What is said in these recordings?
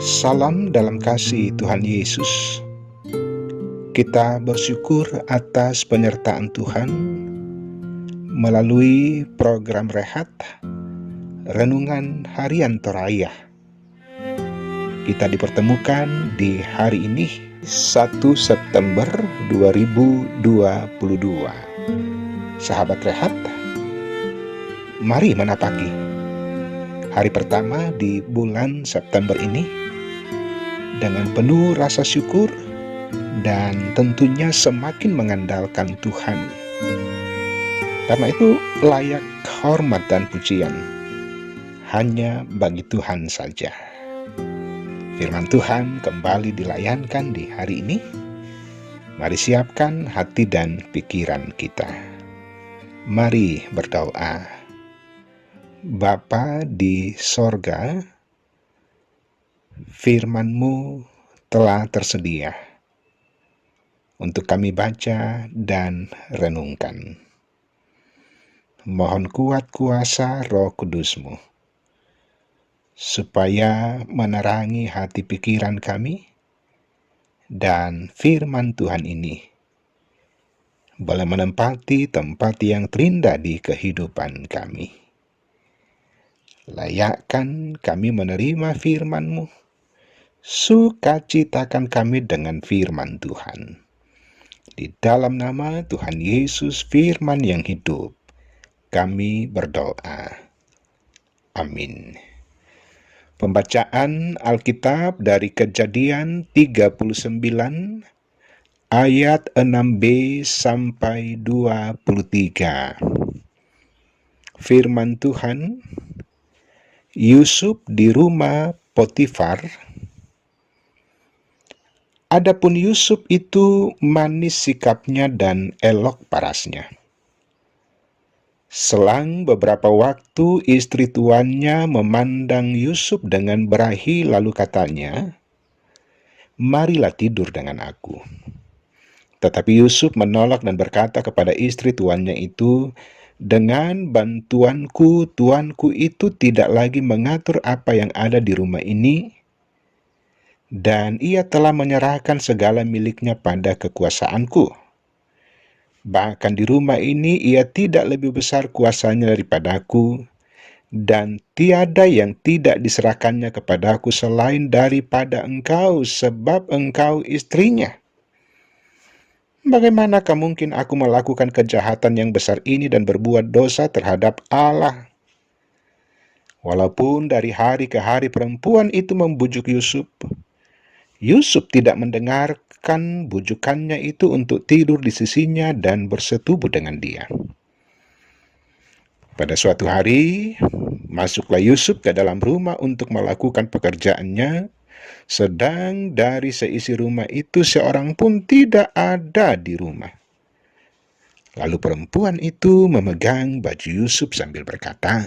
Salam dalam kasih Tuhan Yesus. Kita bersyukur atas penyertaan Tuhan melalui program Rehat Renungan Harian Thorayah. Kita dipertemukan di hari ini 1 September 2022. Sahabat Rehat, mari menapaki hari pertama di bulan September ini dengan penuh rasa syukur dan tentunya semakin mengandalkan Tuhan. Karena itu layak hormat dan pujian hanya bagi Tuhan saja. Firman Tuhan kembali dilayankan di hari ini. Mari siapkan hati dan pikiran kita. Mari berdoa. Bapa di sorga, firman-Mu telah tersedia untuk kami baca dan renungkan. Mohon kuat kuasa Roh Kudus-Mu, supaya menerangi hati pikiran kami, dan firman Tuhan ini boleh menempati tempat yang terindah di kehidupan kami. Layakkan kami menerima firman-Mu, sukacitakan kami dengan firman Tuhan. Di dalam nama Tuhan Yesus, firman yang hidup, kami berdoa. Amin. Pembacaan Alkitab dari Kejadian 39 ayat 6b sampai 23. Firman Tuhan, Yusuf di rumah Potifar. Adapun Yusuf itu manis sikapnya dan elok parasnya. Selang beberapa waktu istri tuannya memandang Yusuf dengan berahi, lalu katanya, "Marilah tidur dengan aku." Tetapi Yusuf menolak dan berkata kepada istri tuannya itu, "Dengan bantuanku, tuanku itu tidak lagi mengatur apa yang ada di rumah ini, dan ia telah menyerahkan segala miliknya pada kekuasaanku. Bahkan di rumah ini ia tidak lebih besar kuasanya daripadaku, dan tiada yang tidak diserahkannya kepadaku selain daripada engkau, sebab engkau istrinya. Bagaimanakah mungkin aku melakukan kejahatan yang besar ini dan berbuat dosa terhadap Allah?" Walaupun dari hari ke hari perempuan itu membujuk Yusuf, Yusuf tidak mendengarkan bujukannya itu untuk tidur di sisinya dan bersetubuh dengan dia. Pada suatu hari, masuklah Yusuf ke dalam rumah untuk melakukan pekerjaannya, sedang dari seisi rumah itu seorang pun tidak ada di rumah. Lalu perempuan itu memegang baju Yusuf sambil berkata,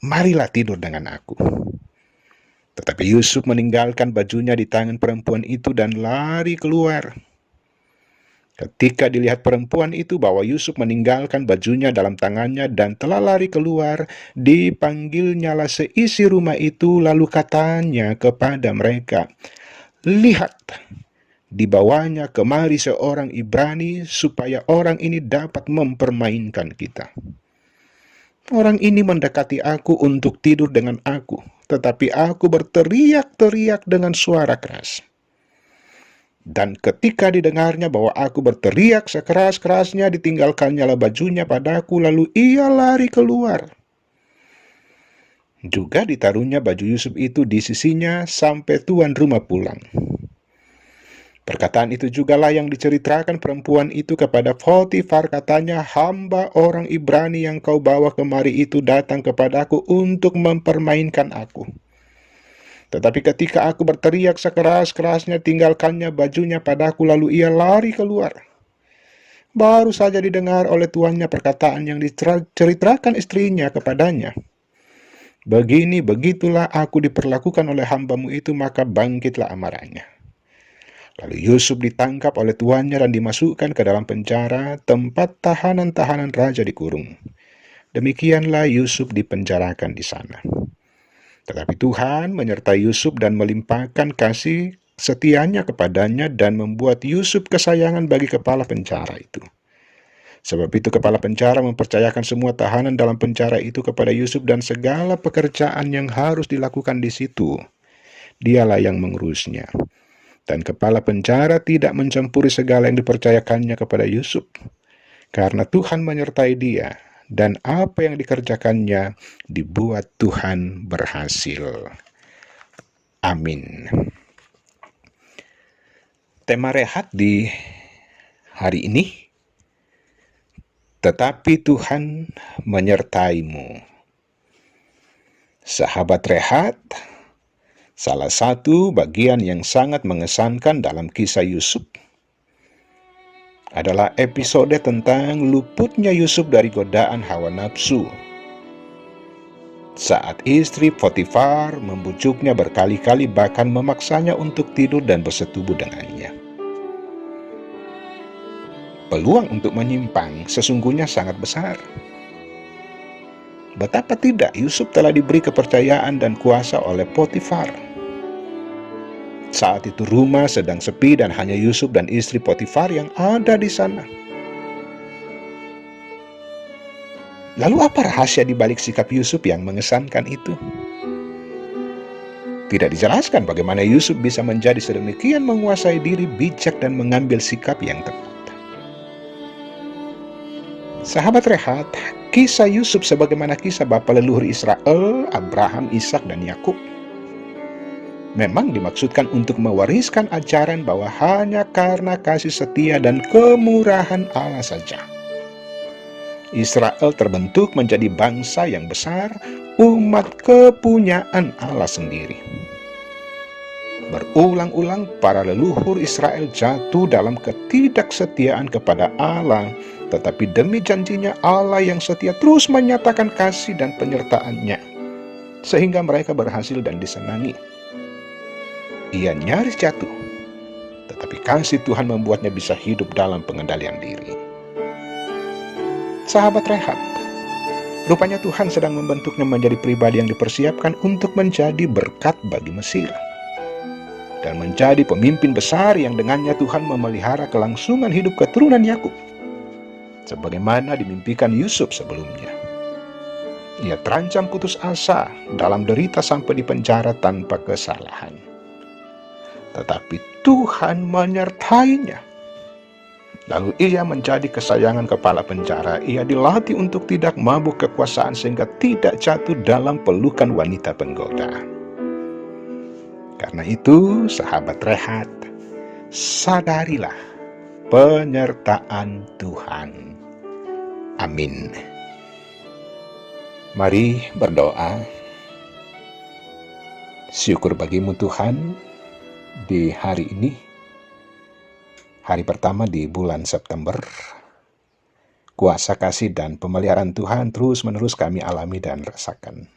"Marilah tidur dengan aku." Tetapi Yusuf meninggalkan bajunya di tangan perempuan itu dan lari keluar. Ketika dilihat perempuan itu bahwa Yusuf meninggalkan bajunya dalam tangannya dan telah lari keluar, dipanggilnyalah seisi rumah itu, lalu katanya kepada mereka, "Lihat, dibawanya kemari seorang Ibrani supaya orang ini dapat mempermainkan kita. Orang ini mendekati aku untuk tidur dengan aku, tetapi aku berteriak-teriak dengan suara keras. Dan ketika didengarnya bahwa aku berteriak sekeras-kerasnya, ditinggalkannya bajunya padaku, lalu ia lari keluar. Juga ditaruhnya baju Yusuf itu di sisinya sampai tuan rumah pulang." Perkataan itu jugalah yang diceritakan perempuan itu kepada Potifar, katanya, "Hamba orang Ibrani yang kau bawa kemari itu datang kepadaku untuk mempermainkan aku. Tetapi ketika aku berteriak sekeras-kerasnya, tinggalkannya bajunya padaku, lalu ia lari keluar." Baru saja didengar oleh tuannya perkataan yang diceritakan istrinya kepadanya. "Begini begitulah aku diperlakukan oleh hambamu itu," maka bangkitlah amarahnya. Lalu Yusuf ditangkap oleh tuannya dan dimasukkan ke dalam penjara, tempat tahanan-tahanan raja dikurung. Demikianlah Yusuf dipenjarakan di sana. Tetapi Tuhan menyertai Yusuf dan melimpahkan kasih setianya kepadanya dan membuat Yusuf kesayangan bagi kepala penjara itu. Sebab itu kepala penjara mempercayakan semua tahanan dalam penjara itu kepada Yusuf dan segala pekerjaan yang harus dilakukan di situ. Dialah yang mengurusnya. Dan kepala penjara tidak mencampuri segala yang dipercayakannya kepada Yusuf, karena Tuhan menyertai dia, dan apa yang dikerjakannya dibuat Tuhan berhasil. Amin. Tema rehat di hari ini, tetapi Tuhan menyertaimu. Sahabat rehat, salah satu bagian yang sangat mengesankan dalam kisah Yusuf adalah episode tentang luputnya Yusuf dari godaan hawa nafsu. Saat istri Potifar membujuknya berkali-kali, bahkan memaksanya untuk tidur dan bersetubuh dengannya. Peluang untuk menyimpang sesungguhnya sangat besar. Betapa tidak, Yusuf telah diberi kepercayaan dan kuasa oleh Potifar. Saat itu rumah sedang sepi dan hanya Yusuf dan istri Potifar yang ada di sana. Lalu apa rahasia di balik sikap Yusuf yang mengesankan itu? Tidak dijelaskan bagaimana Yusuf bisa menjadi sedemikian menguasai diri, bijak, dan mengambil sikap yang tepat. Sahabat rehat, kisah Yusuf sebagaimana kisah bapa leluhur Israel, Abraham, Ishak, dan Yakub, memang dimaksudkan untuk mewariskan ajaran bahwa hanya karena kasih setia dan kemurahan Allah saja Israel terbentuk menjadi bangsa yang besar, umat kepunyaan Allah sendiri. Berulang-ulang para leluhur Israel jatuh dalam ketidaksetiaan kepada Allah, tetapi demi janjinya Allah yang setia terus menyatakan kasih dan penyertaannya, sehingga mereka berhasil dan disenangi. Ia nyaris jatuh, tetapi kasih Tuhan membuatnya bisa hidup dalam pengendalian diri. Sahabat rehat, rupanya Tuhan sedang membentuknya menjadi pribadi yang dipersiapkan untuk menjadi berkat bagi Mesir dan menjadi pemimpin besar yang dengannya Tuhan memelihara kelangsungan hidup keturunan Yakub, sebagaimana dimimpikan Yusuf sebelumnya. Ia terancam putus asa dalam derita sampai di penjara tanpa kesalahan, tetapi Tuhan menyertainya. Lalu ia menjadi kesayangan kepala penjara. Ia dilatih untuk tidak mabuk kekuasaan sehingga tidak jatuh dalam pelukan wanita penggoda. Karena itu, sahabat rehat, sadarilah penyertaan Tuhan. Amin. Mari berdoa. Syukur bagimu Tuhan di hari ini, hari pertama di bulan September. Kuasa kasih dan pemeliharaan Tuhan terus-menerus kami alami dan rasakan.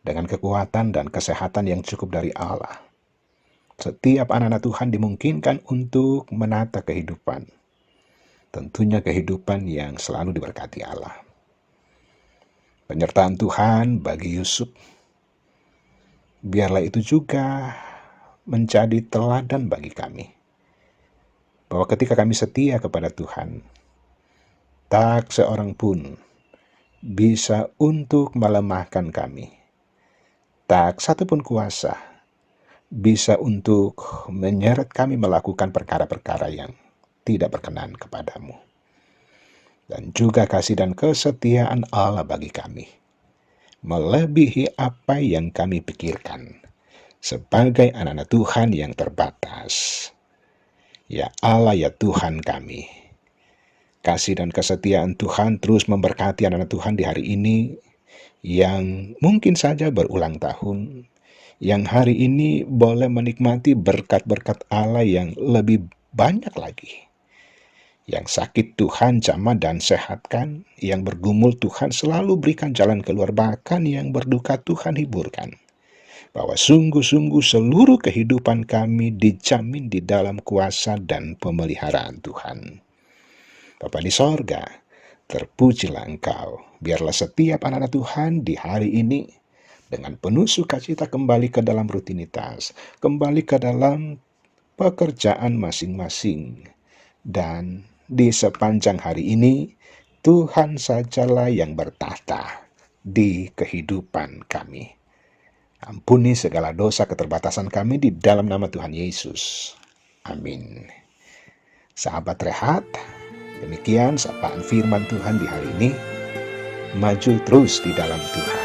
Dengan kekuatan dan kesehatan yang cukup dari Allah, setiap anak-anak Tuhan dimungkinkan untuk menata kehidupan. Tentunya kehidupan yang selalu diberkati Allah. Penyertaan Tuhan bagi Yusuf, biarlah itu juga menjadi teladan bagi kami, bahwa ketika kami setia kepada Tuhan, tak seorang pun bisa untuk melemahkan kami. Tak satu pun kuasa bisa untuk menyeret kami melakukan perkara-perkara yang tidak berkenan kepadamu. Dan juga kasih dan kesetiaan Allah bagi kami melebihi apa yang kami pikirkan sebagai anak-anak Tuhan yang terbatas. Ya Allah, ya Tuhan kami, kasih dan kesetiaan Tuhan terus memberkati anak-anak Tuhan di hari ini yang mungkin saja berulang tahun, yang hari ini boleh menikmati berkat-berkat Allah yang lebih banyak lagi. Yang sakit Tuhan jamah dan sehatkan, yang bergumul Tuhan selalu berikan jalan keluar, bahkan yang berduka Tuhan hiburkan. Bahwa sungguh-sungguh seluruh kehidupan kami dijamin di dalam kuasa dan pemeliharaan Tuhan. Bapa di sorga, terpujilah Engkau. Biarlah setiap anak-anak Tuhan di hari ini dengan penuh sukacita kembali ke dalam rutinitas, kembali ke dalam pekerjaan masing-masing. Dan di sepanjang hari ini, Tuhan sajalah yang bertahta di kehidupan kami. Ampuni segala dosa keterbatasan kami di dalam nama Tuhan Yesus. Amin. Sahabat Rehat, demikian sapaan firman Tuhan di hari ini. Maju terus di dalam Tuhan.